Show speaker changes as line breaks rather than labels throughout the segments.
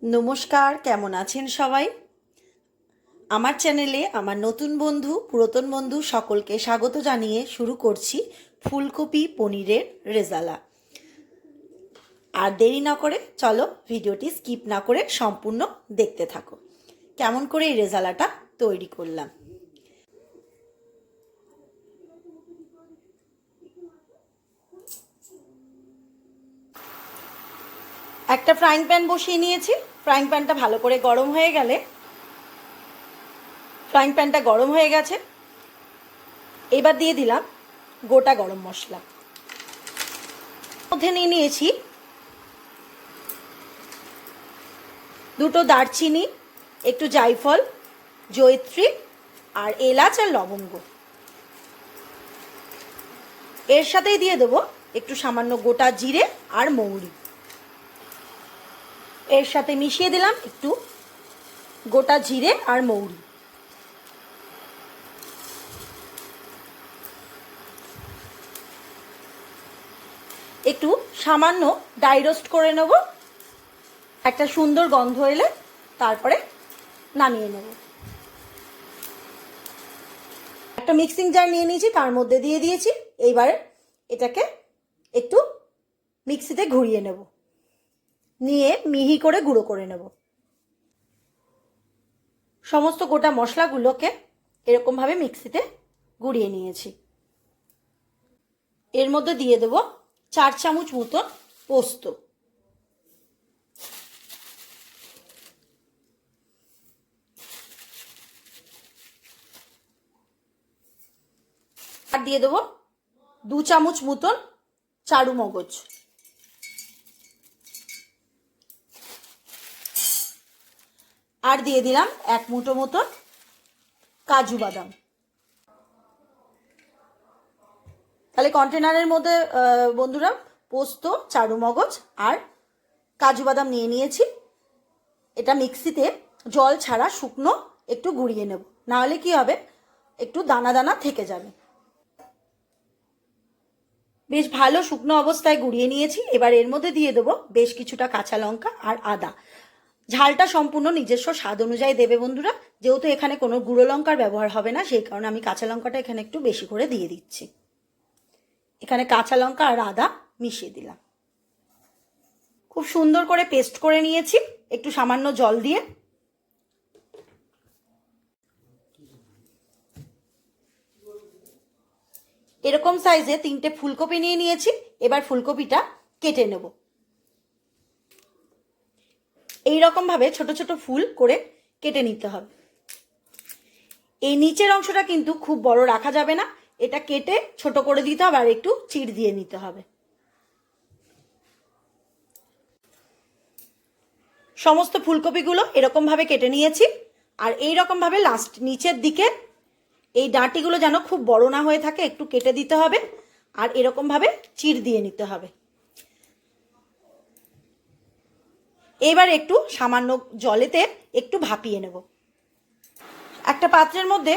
নমস্কার, কেমন আছেন সবাই? আমার চ্যানেলে আমার নতুন বন্ধু, পুরাতন বন্ধু সকলকে স্বাগত জানিয়ে শুরু করছি ফুলকপি পনিরের রেজালা। আর দেরি না করে চলো ভিডিওটি স্কিপ না করে সম্পূর্ণ দেখতে থাকো কেমন করে এই রেজালাটা তৈরি করলাম। একটা ফ্রাইং প্যান বসিয়ে নিয়েছি। ফ্রাইং প্যানটা ভালো করে গরম হয়ে গেলে, ফ্রাইং প্যানটা গরম হয়ে গেছে, এবার দিয়ে দিলাম গোটা গরম মশলা। মধ্যে নিয়ে নিয়েছি দুটো দারচিনি, একটু জায়ফল, জয়িত্রী আর এলাচ আর লবঙ্গ। এর সাথেই দিয়ে দেবো একটু সামান্য গোটা জিরে আর মৌরি। এর সাথে মিশিয়ে দিলাম একটু গোটা জিরে আর মৌরি। একটু সামান্য ড্রাই রোস্ট করে নেব। একটা সুন্দর গন্ধ এলে তারপরে নামিয়ে নেব। একটা মিক্সিং জার নিয়ে নিয়েছি, তার মধ্যে দিয়ে দিয়েছি। এইবারে এটাকে একটু মিক্সিতে ঘুরিয়ে নেব, নিয়ে মিহি করে গুঁড়ো করে নেব। সমস্ত গোটা মশলাগুলোকে এরকমভাবে মিক্সিতে গুঁড়িয়ে নিয়েছি। এর মধ্যে দিয়ে দেব 4 চামচ মতন পোস্ত, আর দিয়ে দেব 2 চামচ মতন চারু মগজ, আর দিয়ে দিলাম 1 মুঠো মতন কাজু বাদাম। তাহলে কন্টেনারের মধ্যে বন্ধুরা পোস্ত, চারু মগজ আর কাজু বাদাম নিয়ে নিয়েছি। এটা মিক্সিতে জল ছাড়া শুকনো একটু গুঁড়িয়ে নেব, না হলে কি হবে, একটু দানা দানা থেকে যাবে। বেশ ভালো শুকনো অবস্থায় গুঁড়িয়ে নিয়েছি। এবার এর মধ্যে দিয়ে দেবো বেশ কিছুটা কাঁচা লঙ্কা আর আদা। ঝালটা সম্পূর্ণ নিজস্ব স্বাদ অনুযায়ী দেবে বন্ধুরা, যেহেতু এখানে কোনো গুঁড়ো লঙ্কার ব্যবহার হবে না, সেই কারণে আমি কাঁচা লঙ্কাটা এখানে একটু বেশি করে দিয়ে দিচ্ছি। এখানে কাঁচা লঙ্কা আর আদা মিশিয়ে দিলাম। খুব সুন্দর করে পেস্ট করে নিয়েছি একটু সামান্য জল দিয়ে। এরকম সাইজে 3টে ফুলকপি নিয়ে নিয়েছি। এবার ফুলকপিটা কেটে নেব। এইরকম ভাবে ছোট ছোট ফুল করে কেটে নিতে হবে। এই নিচের অংশটা কিন্তু খুব বড় রাখা যাবে না, এটা কেটে ছোট করে দিতে হবে আর একটু চিড় দিয়ে নিতে হবে। সমস্ত ফুলকপিগুলো এরকম ভাবে কেটে নিয়েছি। আর এই রকম ভাবে লাস্ট নিচের দিকে এই ডাঁটিগুলো যেন খুব বড় না হয়ে থাকে, একটু কেটে দিতে হবে আর এরকম ভাবে চিড় দিয়ে নিতে হবে। এবার একটু সামান্য জলেতে একটু ভাপিয়ে নেব। একটা পাত্রের মধ্যে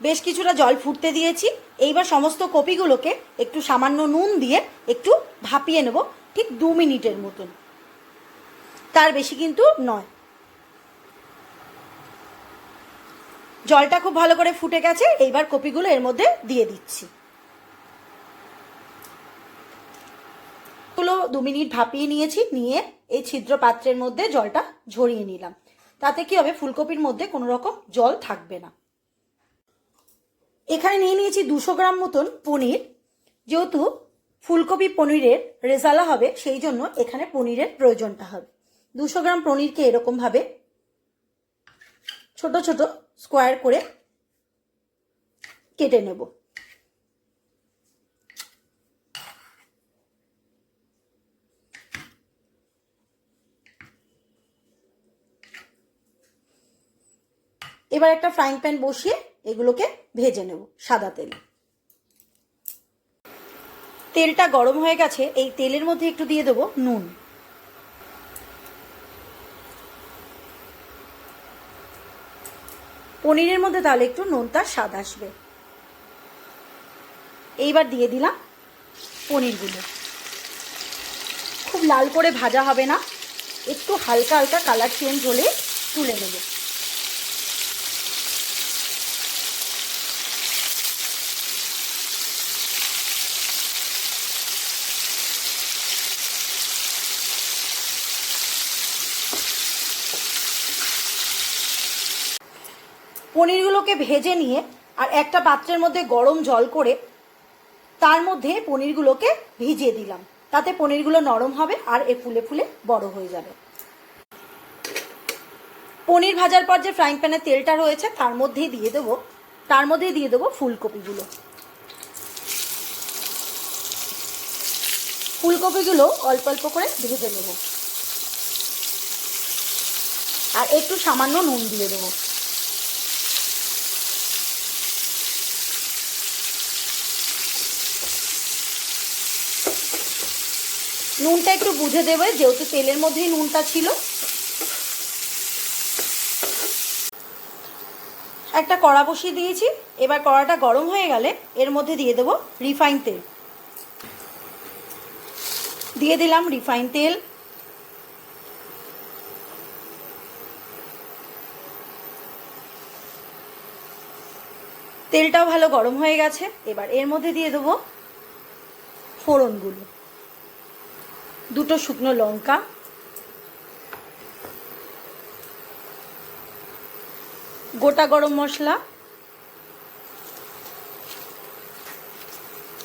বেশ কিছুটা জল ফুটতে দিয়েছি। এইবার সমস্ত কপিগুলোকে একটু সামান্য নুন দিয়ে একটু ভাপিয়ে নেব, ঠিক 2 মিনিটের মতন, তার বেশি কিন্তু নয়। জলটা খুব ভালো করে ফুটে গেছে। এইবার কপিগুলো এর মধ্যে দিয়ে দিচ্ছি। 2 মিনিট ভাপিয়ে নিয়েছি, নিয়ে এই ছিদ্র পাত্রের মধ্যে জলটা ঝরিয়ে নিলাম। তাতে কি হবে, ফুলকপির মধ্যে কোনো রকম জল থাকবে না। এখানে নিয়ে নিয়েছি 200 গ্রাম মতন পনির। যেহেতু ফুলকপি পনিরের রেজালা হবে, সেই জন্য এখানে পনিরের প্রয়োজনটা হবে। 200 গ্রাম পনিরকে এরকম ভাবে ছোট ছোট স্কোয়ার করে কেটে নেব। এবার একটা ফ্রাইং প্যান বসিয়ে এগুলোকে ভেজে নেব সাদা তেলে। তেলটা গরম হয়ে গেছে। এই তেলের মধ্যে একটু দিয়ে দেবো নুন। পনিরের মধ্যে তাহলে একটু নোনতা স্বাদ আসবে। এইবার দিয়ে দিলাম পনিরগুলো। খুব লাল করে ভাজা হবে না, একটু হালকা হালকা কালার চেঞ্জ হলে তুলে নেব। পনিরগুলোকে ভেজে নিয়ে আর একটা পাত্রের মধ্যে গরম জল করে তার মধ্যে পনিরগুলোকে ভিজিয়ে দিলাম, তাতে পনিরগুলো নরম হবে আর এ ফুলে ফুলে বড় হয়ে যাবে। পনির ভাজার পর যে ফ্রাইং প্যানে তেলটা রয়েছে তার মধ্যেই দিয়ে দেবো ফুলকপিগুলো। ফুলকপিগুলো অল্প অল্প করে ভেজে নেব আর একটু সামান্য নুন দিয়ে দেবো। নুনটা একটু বুঝে দেবে, যেহেতু তেলের মধ্যেই নুনটা ছিল। একটা কড়া বসিয়ে দিয়েছি, এবার কড়াটা গরম হয়ে গেলে এর মধ্যে দিয়ে দেবো রিফাইন তেল। দিয়ে দিলাম রিফাইন তেল। তেলটাও ভালো গরম হয়ে গেছে, এবার এর মধ্যে দিয়ে দেবো ফোড়নগুলো। দুটো শুকনো লঙ্কা, গোটা গরম মশলা,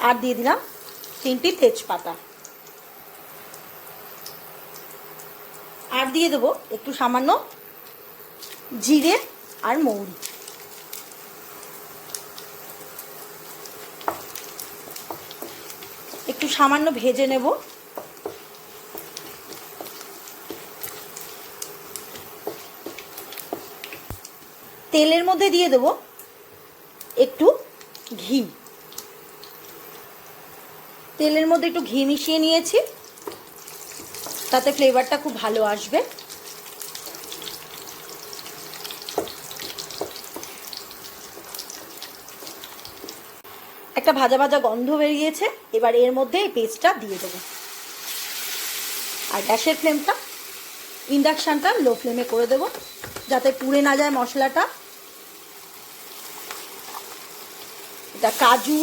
আর দিয়ে দিলাম 3টি তেজপাতা, আর দিয়ে দেবো একটু সামান্য জিরে আর মৌরি। একটু সামান্য ভেজে নেব। তেলের মধ্যে দিয়ে দেব একটু ঘি। তেলের মধ্যে একটু ঘি মিশিয়ে নিয়েছি, তাতে ফ্লেভারটা খুব ভালো আসবে। একটা ভাজা ভাজা গন্ধ বেরিয়েছে, এবার এর মধ্যে এই পেস্টটা দিয়ে দেবো। আর গ্যাসের ফ্লেমটা, ইন্ডাকশানটা লো ফ্লেমে করে দেবো, যাতে পুড়ে না যায় মশলাটা। এটা কাজু,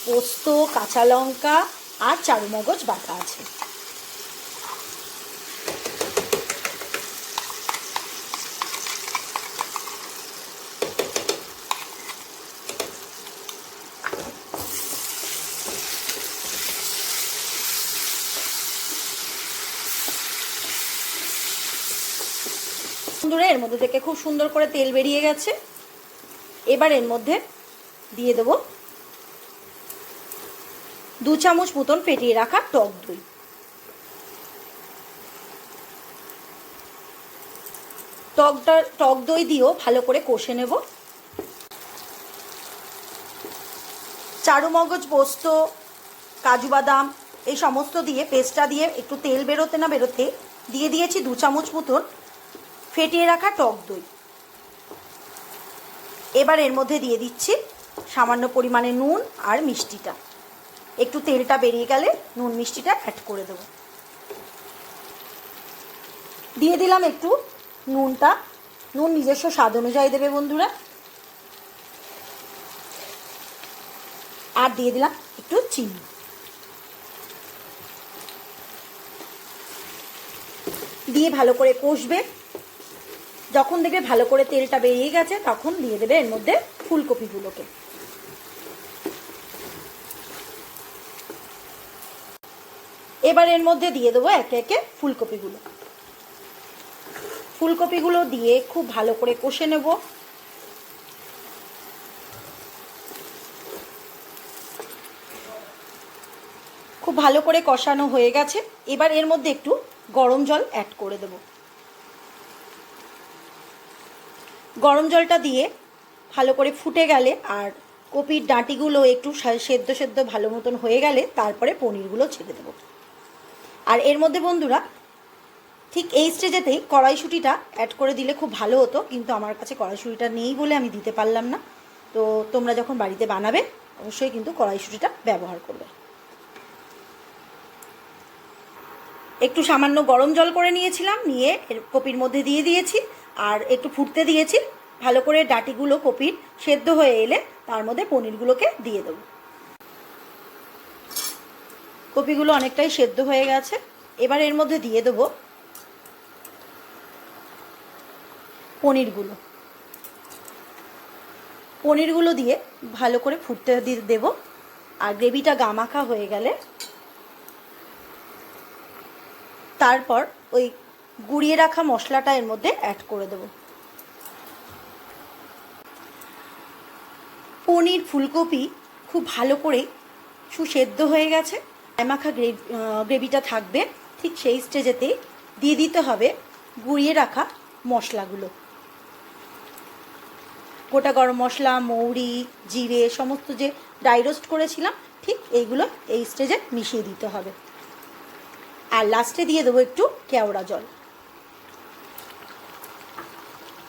পোস্ত, কাঁচা লঙ্কা আর চারুমগজ বাটা আছে। বন্ধুরা, এর মধ্যে থেকে খুব সুন্দর করে তেল বেরিয়ে গেছে। এবার এর মধ্যে দিয়ে দেবো 2 চামচ মতন ফেটিয়ে রাখা টক দই। টক দই দিয়েও ভালো করে কষে নেব। চারুমগজ, পোস্ত, কাজু বাদাম এই সমস্ত দিয়ে পেস্টটা দিয়ে একটু তেল বেরোতে না বেরোতে দিয়ে দিয়েছি 2 চামচ মতন ফেটিয়ে রাখা টক দই। এবার এর মধ্যে দিয়ে দিচ্ছি সামান্য পরিমাণে নুন আর মিষ্টিটা। একটু তেলটা বেরিয়ে গেলে নুন মিষ্টিটা অ্যাড করে দেব। দিয়ে দিলাম একটু নুনটা, নুন নিজস্ব স্বাদ অনুযায়ী দেবে বন্ধুরা। আর দিয়ে দিলাম একটু চিনি। দিয়ে ভালো করে কষবে। যখন দেখবে ভালো করে তেলটা বেরিয়ে গেছে তখন দিয়ে দেবে এর মধ্যে ফুলকপিগুলোকে। এবার এর মধ্যে দিয়ে দেবো একে একে ফুলকপিগুলো। ফুলকপিগুলো দিয়ে খুব ভালো করে কষে নেব। খুব ভালো করে কষানো হয়ে গেছে, এবার এর মধ্যে একটু গরম জল অ্যাড করে দেব। গরম জলটা দিয়ে ভালো করে ফুটে গেলে আর কপির ডাঁটিগুলো একটু সেদ্ধ সেদ্ধ ভালো মতন হয়ে গেলে তারপরে পনিরগুলো ছেড়ে দেবো। আর এর মধ্যে বন্ধুরা ঠিক এই স্টেজেতেই কড়াইশুঁটিটা অ্যাড করে দিলে খুব ভালো হতো, কিন্তু আমার কাছে কড়াইশুঁটিটা নেই বলে আমি দিতে পারলাম না। তো তোমরা যখন বাড়িতে বানাবে অবশ্যই কিন্তু কড়াইশুঁটিটা ব্যবহার করবে। একটু সামান্য গরম জল করে নিয়েছিলাম, নিয়ে এর কপির মধ্যে দিয়ে দিয়েছি আর একটু ফুটতে দিয়েছি। ভালো করে ডাঁটিগুলো কপির সেদ্ধ হয়ে এলে তার মধ্যে পনিরগুলোকে দিয়ে দেবো। কপিগুলো অনেকটাই সেদ্ধ হয়ে গেছে, এবার এর মধ্যে দিয়ে দেবো পনিরগুলো দিয়ে ভালো করে ফুটতে দেব। আর গ্রেভিটা গামাখা হয়ে গেলে তারপর ওই গুঁড়িয়ে রাখা মশলাটা এর মধ্যে অ্যাড করে দেব। পনির ফুলকপি খুব ভালো করে সুসেদ্ধ হয়ে গেছে, গামাখা গ্রেভিটা থাকবে। ঠিক সেই স্টেজেতেই দিয়ে দিতে হবে গুঁড়িয়ে রাখা মশলাগুলো, গোটা গরম মশলা, মৌরি, জিরে সমস্ত যে ড্রাই রোস্ট করেছিলাম, ঠিক এইগুলো এই স্টেজে মিশিয়ে দিতে হবে। আর লাস্টে দিয়ে দেবো একটু কেওড়া জল।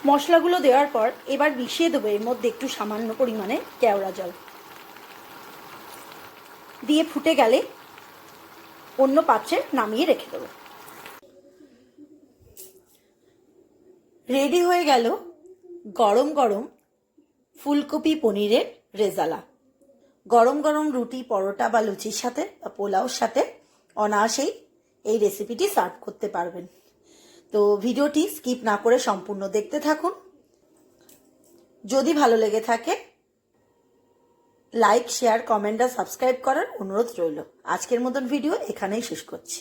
মশলাগুলো দেওয়ার পর এবার মিশিয়ে দেবো এর মধ্যে একটু সামান্য পরিমাণে কেওড়া জল দিয়ে ফুটে গেলে অন্য পাত্রে নামিয়ে রেখে দেবো। রেডি হয়ে গেল গরম গরম ফুলকপি পনিরের রেজালা। গরম গরম রুটি, পরোটা বা লুচির সাথে বা পোলাওর সাথে অনায়াসেই এই রেসিপিটি সার্ভ করতে পারবেন। তো ভিডিওটি স্কিপ না করে সম্পূর্ণ দেখতে থাকুন। যদি ভালো লেগে থাকে লাইক, শেয়ার, কমেন্ট আর সাবস্ক্রাইব করার অনুরোধ রইল। আজকের মতন ভিডিও এখানেই শেষ করছি।